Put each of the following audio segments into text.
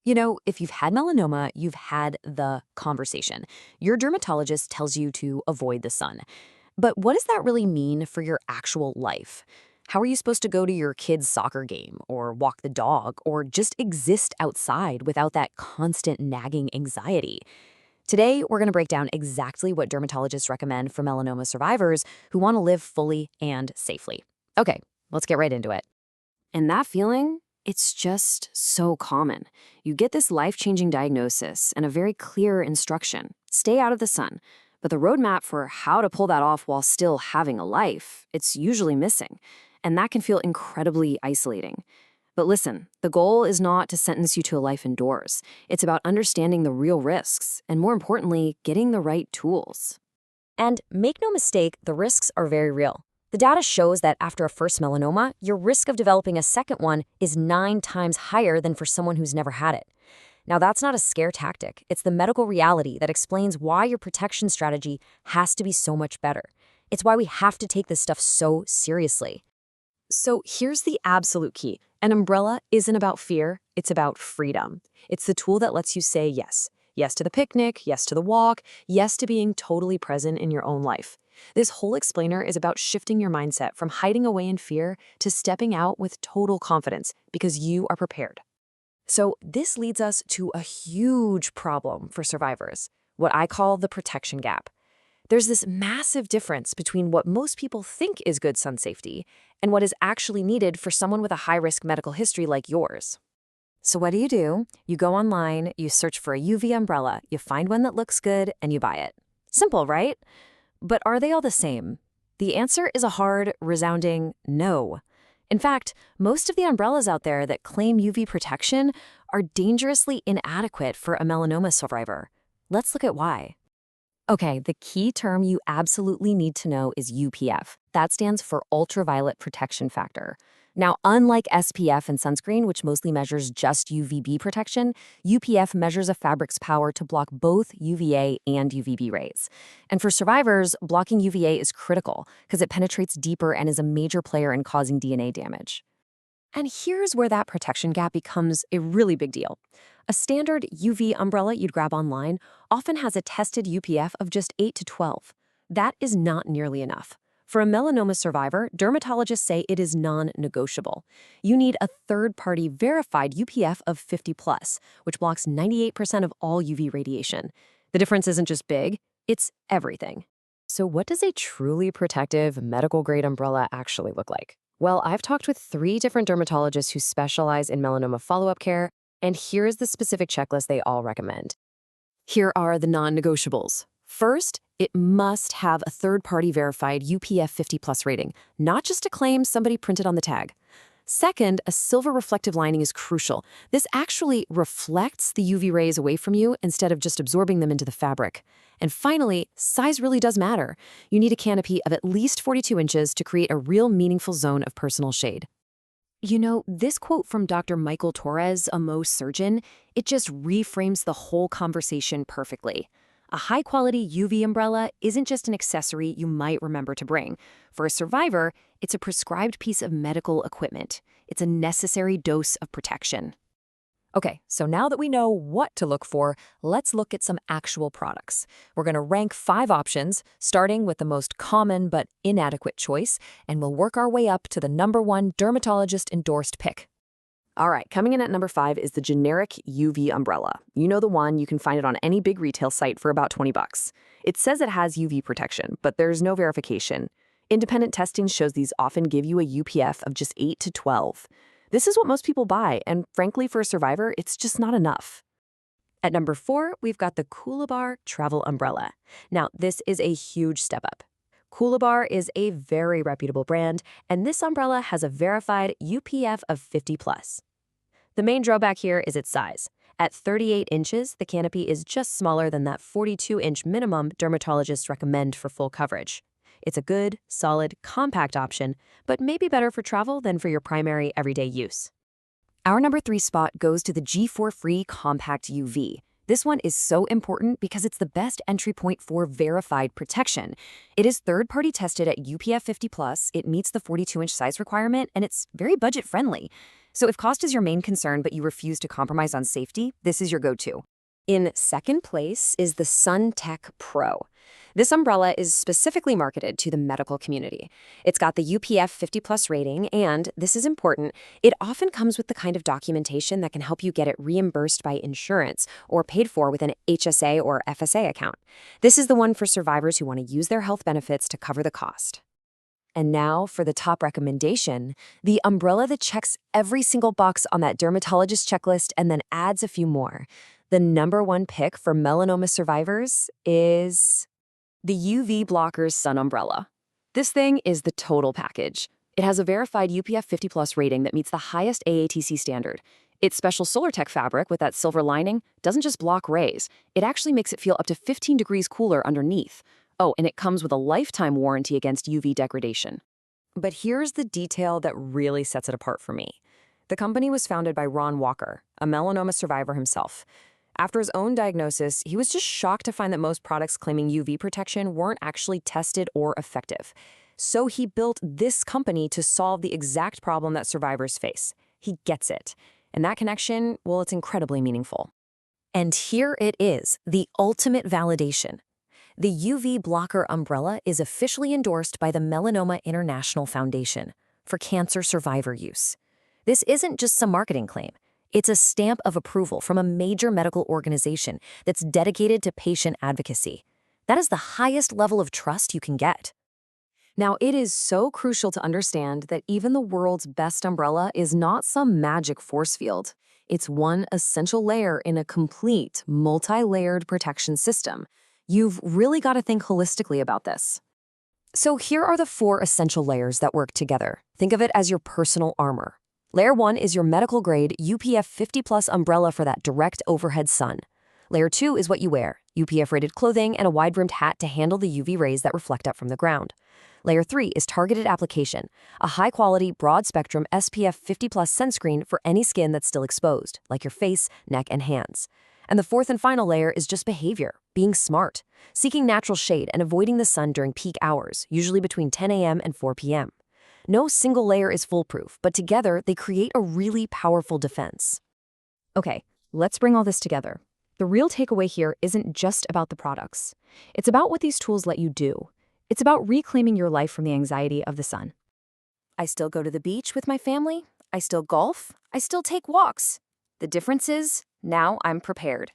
You know, if you've had melanoma, you've had the conversation. Your dermatologist tells you to avoid the sun. But what does that really mean for your actual life? How are you supposed to go to your kid's soccer game, or walk the dog, or just exist outside without that constant nagging anxiety? Today, we're going to break down exactly what dermatologists recommend for melanoma survivors who want to live fully and safely. Okay, let's get right into it. And that feeling, it's just so common. You get this life-changing diagnosis and a very clear instruction. Stay out of the sun. But the roadmap for how to pull that off while still having a life, it's usually missing. And that can feel incredibly isolating. But listen, the goal is not to sentence you to a life indoors. It's about understanding the real risks, and more importantly, getting the right tools. And make no mistake, the risks are very real. The data shows that after a first melanoma, your risk of developing a second one is 9 times higher than for someone who's never had it. Now, that's not a scare tactic. It's the medical reality that explains why your protection strategy has to be so much better. It's why we have to take this stuff so seriously. So here's the absolute key. An umbrella isn't about fear, it's about freedom. It's the tool that lets you say yes. Yes to the picnic, yes to the walk, yes to being totally present in your own life. This whole explainer is about shifting your mindset from hiding away in fear to stepping out with total confidence because you are prepared. So this leads us to a huge problem for survivors, what I call the protection gap. There's this massive difference between what most people think is good sun safety and what is actually needed for someone with a high-risk medical history like yours. So what do? You go online, you search for a UV umbrella, you find one that looks good, and you buy it. Simple, right? But are they all the same? The answer is a hard, resounding no. In fact, most of the umbrellas out there that claim UV protection are dangerously inadequate for a melanoma survivor. Let's look at why. Okay, the key term you absolutely need to know is UPF. That stands for ultraviolet protection factor. Now, unlike SPF and sunscreen, which mostly measures just UVB protection, UPF measures a fabric's power to block both UVA and UVB rays. And for survivors, blocking UVA is critical because it penetrates deeper and is a major player in causing DNA damage. And here's where that protection gap becomes a really big deal. A standard UV umbrella you'd grab online often has a tested UPF of just 8 to 12. That is not nearly enough. For a melanoma survivor, dermatologists say it is non-negotiable. You need a third-party verified UPF of 50+, which blocks 98% of all UV radiation. The difference isn't just big, it's everything. So what does a truly protective medical-grade umbrella actually look like? Well, I've talked with 3 different dermatologists who specialize in melanoma follow-up care, and here's the specific checklist they all recommend. Here are the non-negotiables. First, it must have a third-party verified UPF 50+ rating, not just a claim somebody printed on the tag. Second, a silver reflective lining is crucial. This actually reflects the UV rays away from you instead of just absorbing them into the fabric. And finally, size really does matter. You need a canopy of at least 42 inches to create a real meaningful zone of personal shade. You know, this quote from Dr. Michael Torres, a Mohs surgeon, it just reframes the whole conversation perfectly. A high-quality UV umbrella isn't just an accessory you might remember to bring. For a survivor, it's a prescribed piece of medical equipment. It's a necessary dose of protection. Okay, so now that we know what to look for, let's look at some actual products. We're going to rank 5 options, starting with the most common but inadequate choice, and we'll work our way up to the #1 dermatologist-endorsed pick. All right, coming in at number 5 is the generic UV umbrella. You know the one, you can find it on any big retail site for about $20. It says it has UV protection, but there's no verification. Independent testing shows these often give you a UPF of just 8 to 12. This is what most people buy, and frankly, for a survivor, it's just not enough. At number 4, we've got the Coolibar Travel Umbrella. Now, this is a huge step up. Coolibar is a very reputable brand, and this umbrella has a verified UPF of 50+. The main drawback here is its size. At 38 inches, the canopy is just smaller than that 42-inch minimum dermatologists recommend for full coverage. It's a good, solid, compact option, but maybe better for travel than for your primary everyday use. Our number 3 spot goes to the G4Free Compact UV. This one is so important because it's the best entry point for verified protection. It is third-party tested at UPF 50+, it meets the 42-inch size requirement, and it's very budget-friendly. So if cost is your main concern but you refuse to compromise on safety, this is your go-to. In second place is the Sun Tek Pro. This umbrella is specifically marketed to the medical community. It's got the UPF 50+ rating, and, this is important, it often comes with the kind of documentation that can help you get it reimbursed by insurance or paid for with an HSA or FSA account. This is the one for survivors who want to use their health benefits to cover the cost. And now for the top recommendation, the umbrella that checks every single box on that dermatologist checklist and then adds a few more. The #1 pick for melanoma survivors is the UV Blockers Sun Umbrella. This thing is the total package. It has a verified UPF 50+ rating that meets the highest AATC standard. Its special solar tech fabric with that silver lining doesn't just block rays, it actually makes it feel up to 15 degrees cooler underneath. Oh, and it comes with a lifetime warranty against UV degradation. But here's the detail that really sets it apart for me. The company was founded by Ron Walker, a melanoma survivor himself. After his own diagnosis, he was just shocked to find that most products claiming UV protection weren't actually tested or effective. So he built this company to solve the exact problem that survivors face. He gets it. And that connection, well, it's incredibly meaningful. And here it is, the ultimate validation. The UV Blocker Umbrella is officially endorsed by the Melanoma International Foundation for cancer survivor use. This isn't just some marketing claim. It's a stamp of approval from a major medical organization that's dedicated to patient advocacy. That is the highest level of trust you can get. Now, it is so crucial to understand that even the world's best umbrella is not some magic force field. It's one essential layer in a complete, multi-layered protection system. You've really got to think holistically about this. So here are the 4 essential layers that work together. Think of it as your personal armor. Layer 1 is your medical-grade UPF 50+ umbrella for that direct overhead sun. Layer 2 is what you wear, UPF-rated clothing and a wide-brimmed hat to handle the UV rays that reflect up from the ground. Layer 3 is targeted application, a high-quality, broad-spectrum SPF 50+ sunscreen for any skin that's still exposed, like your face, neck, and hands. And the 4th and final layer is just behavior, being smart, seeking natural shade and avoiding the sun during peak hours, usually between 10 a.m. and 4 p.m. No single layer is foolproof, but together they create a really powerful defense. Okay, let's bring all this together. The real takeaway here isn't just about the products. It's about what these tools let you do. It's about reclaiming your life from the anxiety of the sun. I still go to the beach with my family. I still golf. I still take walks. The difference is, now I'm prepared.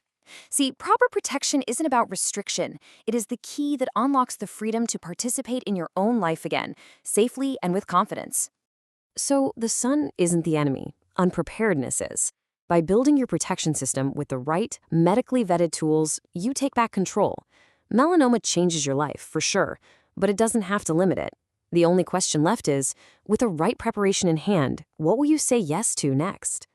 See, proper protection isn't about restriction. It is the key that unlocks the freedom to participate in your own life again, safely and with confidence. So the sun isn't the enemy. Unpreparedness is. By building your protection system with the right, medically vetted tools, you take back control. Melanoma changes your life, for sure, but it doesn't have to limit it. The only question left is, with the right preparation in hand, what will you say yes to next?